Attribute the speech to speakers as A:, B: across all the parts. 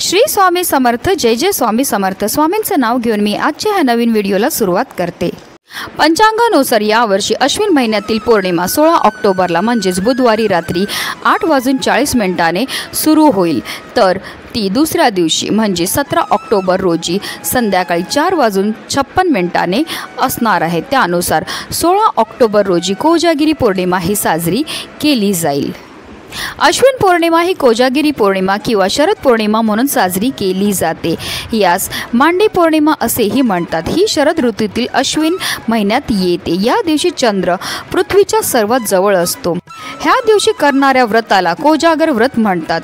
A: श्री स्वामी समर्थ। जय जय स्वामी समर्थ। स्वामींचं नाव घेऊन मी आजच्या ह्या नवीन व्हिडिओला सुरुवात करते। पंचांगानुसार यावर्षी अश्विन महिन्यातील पौर्णिमा 16 ऑक्टोबरला म्हणजेच बुधवारी रात्री 8:40 सुरू होईल, तर ती दुसऱ्या दिवशी म्हणजे 17 ऑक्टोबर रोजी संध्याकाळी 4:56 असणार आहे। त्यानुसार 16 ऑक्टोबर रोजी कोजागिरी पौर्णिमा ही साजरी केली जाईल। अश्विन पौर्णिमा ही कोजागिरी पौर्णिमा किंवा शरद पौर्णिमा म्हणून साजरी केली जाते। यास मांडी पौर्णिमा असेही म्हणतात। ही शरद ऋतूतील अश्विन महिन्यात येते। या दिवशी चंद्र पृथ्वीच्या सर्वात जवळ असतो। ह्या दिवशी करणाऱ्या व्रताला कोजागर व्रत म्हणतात।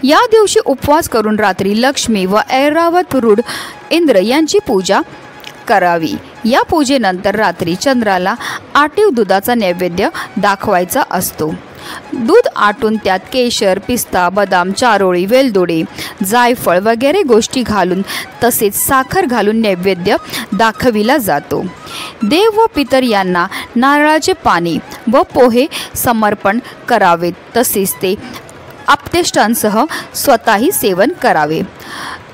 A: या दिवशी उपवास करून रात्री लक्ष्मी व ऐरावत रूढ इंद्र यांची पूजा करावी। या पूजेनंतर रात्री चंद्राला आटीव दुधाचा नैवेद्य दाखवायचा असतो। दूध आटून त्यात केशर, पिस्ता, बदाम, चारोळी, वेलदोडे, जायफळ वगैरे गोष्टी घालून तसेच साखर घालून नैवेद्य दाखविला जातो। देव व पितर यांना नारळाचे पाणी व पोहे समर्पण करावे, तसेच ते आप्तेष्टांसह स्वतःही सेवन करावे।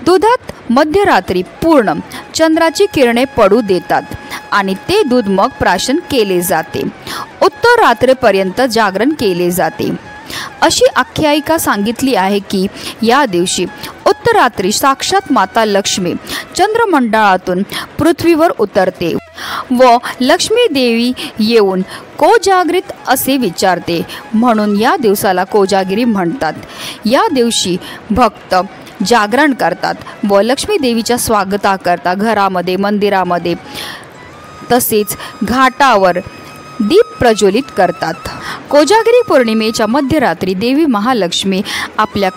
A: दुधात मध्यरात्री पूर्ण चंद्राची किरणे पडू देतात आणि ते दूध मग प्राशन केले जाते। उत्तर रात्रीपर्यंत जागरण केले जाते। अशी आख्यायिका सांगितली आहे की या दिवशी उत्तरात्री साक्षात माता लक्ष्मी चंद्रमंडळातून पृथ्वीवर उतरते व लक्ष्मी देवी येऊन कोजागरीत असे विचारते, म्हणून या दिवसाला कोजागिरी म्हणतात। या दिवशी भक्त जागरण करतात व लक्ष्मी देवीच्या स्वागताकरता घरामध्ये, मंदिरामध्ये तसेच घाटावर दीप प्रज्वलित करतात। कोजागिरी पौर्णिमेच्या मध्यरात्री देवी महालक्ष्मी आपल्या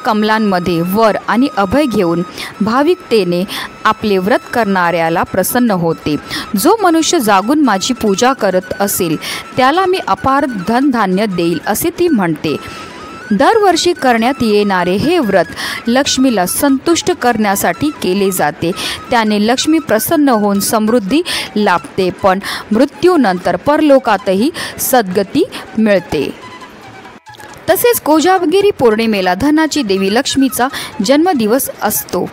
A: कमलांमध्ये वर आणि अभय घेऊन भाविकतेने आपले व्रत करणाऱ्याला प्रसन्न होते। जो मनुष्य जागून माझी पूजा करत असेल त्याला मी अपार धनधान्य देईल असे ती म्हणते। दरवर्षी करण्यात येणारे हे व्रत लक्ष्मीला संतुष्ट करण्यासाठी केले जाते। त्याने लक्ष्मी प्रसन्न होऊन समृद्धी लाभते, पण मृत्यूनंतर परलोकातही सद्गती मिळते। तसेच कोजागिरी पौर्णिमेला धनाची देवी लक्ष्मीचा जन्मदिवस असतो,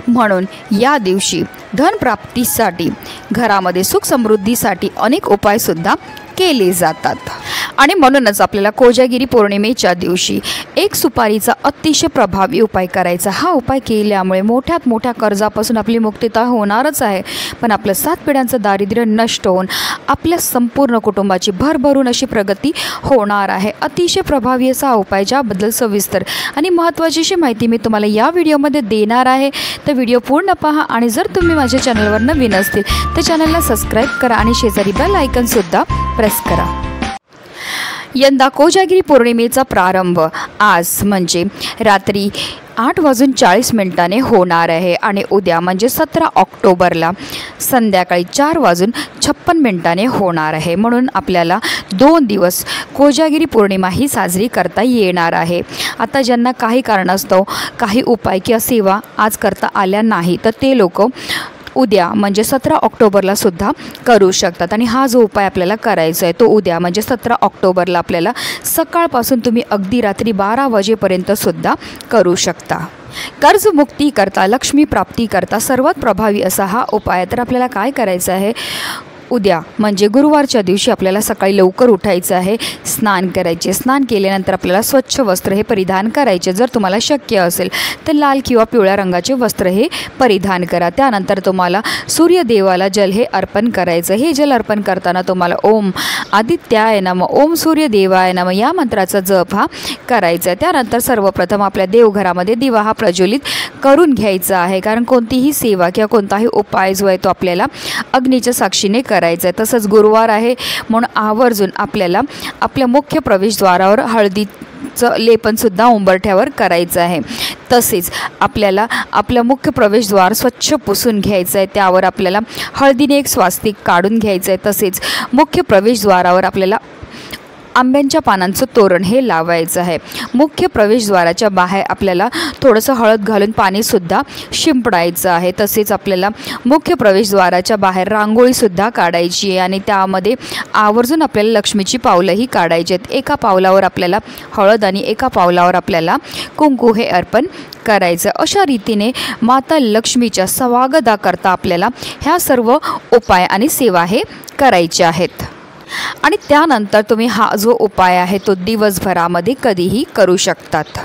A: म्हणून या दिवशी धनप्राप्तीसाठी घरामध्ये सुख समृद्धीसाठी अनेक उपायसुद्धा केले जातात। आणि म्हणूनच आपल्याला कोजागिरी पौर्णिमेच्या दिवशी एक सुपारीचा अतिशय प्रभावी उपाय करायचा। हा उपाय केल्यामुळे मोठ्यात मोठ्या कर्जापासून आपली मुक्तता होणारच आहे, पण आपलं 7 पिढ्यांचं दारिद्र्य नष्ट होऊन आपल्या संपूर्ण कुटुंबाची भरभरून अशी प्रगती होणार आहे। अतिशय प्रभावी असा उपाय, ज्याबद्दल सविस्तर आणि महत्त्वाची अशी माहिती मी तुम्हाला या व्हिडिओमध्ये देणार आहे। तर व्हिडिओ पूर्ण पहा आणि जर तुम्ही माझ्या चॅनलवर नवीन असतील तर चॅनलला सबस्क्राईब करा आणि शेजारी बेल आयकॉनसुद्धा प्रेस करा। यंदा कोजागिरी पौर्णिमेचा प्रारंभ आज म्हणजे रात्री 8:40 होणार आहे आणि उद्या म्हणजे 17 ऑक्टोबरला संध्याकाळी 4:56 होणार आहे। म्हणून आपल्याला 2 दिवस कोजागिरी पौर्णिमा ही साजरी करता येणार आहे। आता ज्यांना काही कारणास्तव काही उपाय किंवा सेवा आज करता आल्या नाही तर ते लोक उद्या म्हणजे 17 ऑक्टोबरला सुद्धा करू शकतात। आणि हा जो उपाय आपल्याला करायचा आहे तो उद्या म्हणजे 17 ऑक्टोबरला आपल्याला सकाळपासून तुम्ही अगदी रात्री 12 वाजेपर्यंत सुद्धा करू शकता। कर्जमुक्ती करता, लक्ष्मी प्राप्ती करता सर्वात प्रभावी असा हा उपाय। तर आपल्याला काय करायचं आहे, उद्या म्हणजे गुरुवारच्या दिवशी आपल्याला सकाळी लवकर उठायचं आहे, स्नान करायचे। स्नान केल्यानंतर आपल्याला स्वच्छ वस्त्र हे परिधान करायचे। जर तुम्हाला शक्य असेल तर लाल किंवा पिवळ्या रंगाचे वस्त्र हे परिधान करा। त्यानंतर तुम्हाला सूर्यदेवाला जल हे अर्पण करायचं। हे जल अर्पण करताना तुम्हाला ओम आदित्याय नमः, ओम सूर्यदेवाय नमः या मंत्राचा जप हा करायचा। त्यानंतर सर्वप्रथम आपल्या देवघरामध्ये दिवा हा प्रज्वलित करून घ्यायचा आहे, कारण कोणतीही सेवा किंवा कोणताही उपाय जो आहे तो आपल्याला अग्नीच्या साक्षीने करायचं आहे। तसंच गुरुवार आहे म्हणून आवर्जून आपल्याला आपल्या मुख्य प्रवेशद्वारावर हळदीचं लेपनसुद्धा उंबरठ्यावर करायचं आहे। तसेच आपल्याला आपलं मुख्य प्रवेशद्वार स्वच्छ पुसून घ्यायचं आहे, त्यावर आपल्याला हळदीने एक स्वास्तिक काढून घ्यायचं आहे। तसेच मुख्य प्रवेशद्वारावर आपल्याला आंब्यांच्या पानांचं तोरण हे लावायचं आहे। मुख्य प्रवेशद्वाराच्या बाहेर आपल्याला थोडंसं हळद घालून पाणीसुद्धा शिंपडायचं आहे। तसेच आपल्याला मुख्य प्रवेशद्वाराच्या बाहेर रांगोळीसुद्धा काढायची आहे आणि त्यामध्ये आवर्जून आपल्याला लक्ष्मीची पावलंही काढायची आहेत। एका पावलावर आपल्याला हळद आणि एका पावलावर आपल्याला कुंकू हे अर्पण करायचं। अशा रीतीने माता लक्ष्मीच्या स्वागताकरता आपल्याला ह्या सर्व उपाय आणि सेवा हे करायचे आहेत आणि त्यानंतर तुम्ही हा जो उपाय आहे तो दिवसभरामध्ये कधीही करू शकतात।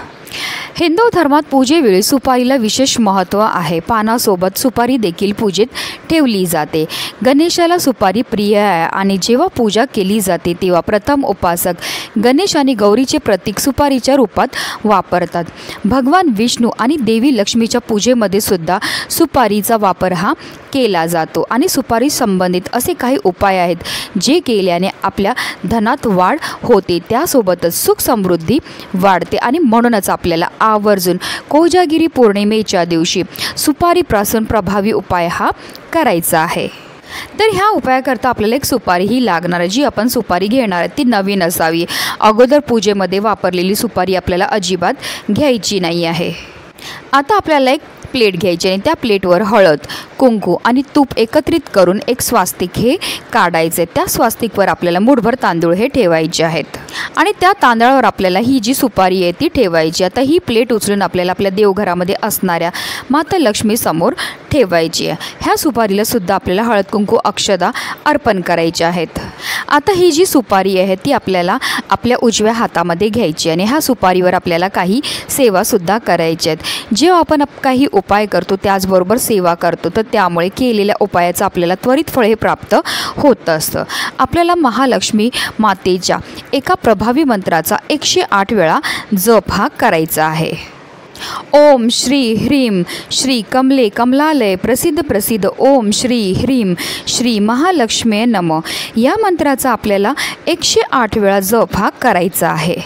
A: हिंदू धर्मात पूजेवेळी सुपारीला विशेष महत्त्व आहे। पानासोबत सुपारी देखील पूजेत ठेवली जाते। गणेशाला सुपारी प्रिय आहे आणि जेव्हा पूजा केली जाते तेव्हा प्रथम उपासक गणेश आणि गौरीचे प्रतीक सुपारीच्या रूपात वापरतात। भगवान विष्णू आणि देवी लक्ष्मीच्या पूजेमध्ये सुद्धा सुपारीचा वापर हा केला जातो आणि सुपारी संबंधित असे काही उपाय आहेत जे केल्याने आपल्या धनात वाढ होते, त्यासोबतच सुख समृद्धी वाढते आणि म्हणूनच आपल्याला आवर्जून कोजागिरी पौर्णिमेच्या दिवशी सुपारीपासून प्रभावी उपाय हा करायचा आहे। तर ह्या उपायाकरता आपल्याला एक सुपारी ही लागणार आहे। जी आपण सुपारी घेणार आहे ती नवीन असावी। अगोदर पूजेमध्ये वापरलेली सुपारी आपल्याला अजिबात घ्यायची नाही आहे। आता आपल्याला एक प्लेट घ्यायची आणि त्या प्लेटवर हळद, कुंकू आणि तूप एकत्रित करून एक स्वास्तिक हे काढायचे। त्या स्वास्तिकवर आपल्याला मुठभर तांदूळ हे ठेवायचे आहेत आणि त्या तांदळावर आपल्याला ही जी सुपारी आहे ती ठेवायची। आता ही प्लेट उचलून आपल्याला आपल्या देवघरामध्ये असणाऱ्या माता लक्ष्मी समोर ठेवायची आहे। ह्या सुपारीला सुद्धा आपल्याला हळद, कुंकू, अक्षदा अर्पण करायचे आहेत। आता ही जी सुपारी आहे ती आपल्याला आपल्या उजव्या हातामध्ये घ्यायची आणि ह्या सुपारीवर आपल्याला काही सेवासुद्धा करायच्या आहेत। जेव्हा आपण काही उपाय करतो त्याचबरोबर सेवा करतो तर त्यामुळे केलेल्या उपायाचं आपल्याला त्वरित फळ हे प्राप्त होत असतं। आपल्याला महालक्ष्मी मातेच्या एका प्रभावी मंत्राचा 108 वेळा जप हा करायचा आहे। ओम श्री ह्रीं श्री कमले कमलालय प्रसिद्ध प्रसिद्ध ओम श्री ह्रीं श्री महालक्ष्मी नमः या मंत्राचा आपल्याला 108 वेळा जप हा करायचा आहे।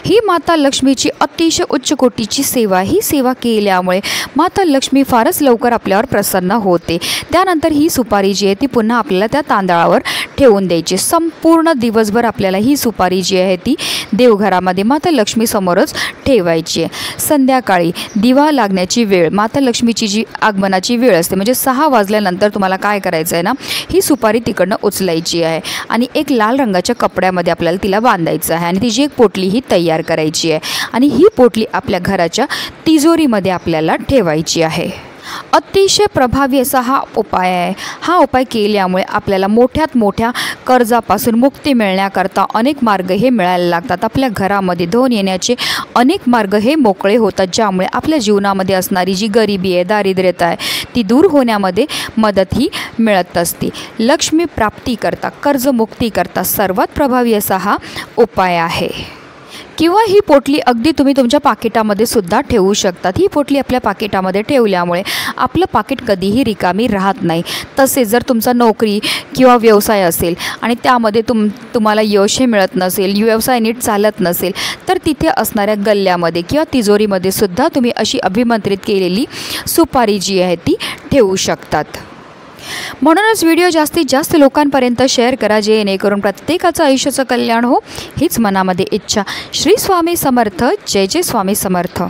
A: ही माता लक्ष्मीची अतिशय उच्च कोटीची सेवा। ही सेवा केल्यामुळे माता लक्ष्मी फारच लवकर आपल्यावर प्रसन्न होते। त्यानंतर ही सुपारी जी आहे ती पुन्हा आपल्याला त्या तांदळावर ठेवून द्यायची। संपूर्ण दिवसभर आपल्याला ही सुपारी जी आहे ती देवघरामध्ये माता लक्ष्मी समोरच ठेवायची आहे। संध्याकाळी दिवा लागण्याची वेळ, माता लक्ष्मीची जी आगमनाची वेळ असते म्हणजे 6 वाजल्यानंतर तुम्हाला काय करायचं आहे ना, ही सुपारी तिकडनं उचलायची आहे आणि एक लाल रंगाच्या कपड्यामध्ये आपल्याला तिला बांधायचं आहे आणि तिची एक पोटली ही तयार करायची आहे आणि ही पोटली आपल्या घराच्या तिजोरीमध्ये आपल्याला ठेवायची आहे। अतिशय प्रभावी असा हा उपाय आहे। हा उपाय केल्यामुळे आपल्याला मोठ्यात मोठ्या कर्जापासून मुक्ती मिळण्याकरता अनेक मार्ग हे मिळायला लागतात। आपल्या घरामध्ये धन येण्याचे अनेक मार्ग हे मोकळे होतात, ज्यामुळे आपल्या जीवनामध्ये असणारी जी गरिबी आहे, दारिद्र्यता आहे ती दूर होण्यामध्ये मदत ही मिळत असते। लक्ष्मी प्राप्तीकरता, कर्जमुक्तीकरता सर्वात प्रभावी असा हा उपाय आहे। किंवा ही पोटली अगदी तुम्ही तुमच्या पाकिटामध्ये सुद्धा ठेवू शकतात। ही पोटली आपल्या पाकिटामध्ये ठेवल्यामुळे आपलं पाकिट कधीही रिकामी राहत नाही। तसेच जर तुमचा नोकरी किंवा व्यवसाय असेल आणि त्यामध्ये तुम्हाला यश मिळत नसेल, व्यवसाय नीट चालत नसेल तर तिथे असणाऱ्या गल्ल्यामध्ये किंवा तिजोरीमध्ये सुद्धा तुम्ही अशी अभिमंत्रित केलेली सुपारी जी आहे ती ठेवू शकतात। म्हणूनच व्हिडिओ जास्तीत जास्त लोकांपर्यंत शेअर करा, जेणेकरून प्रत्येकाचं आयुष्याचं कल्याण हो हीच मनामध्ये इच्छा। श्री स्वामी समर्थ। जय जय स्वामी समर्थ।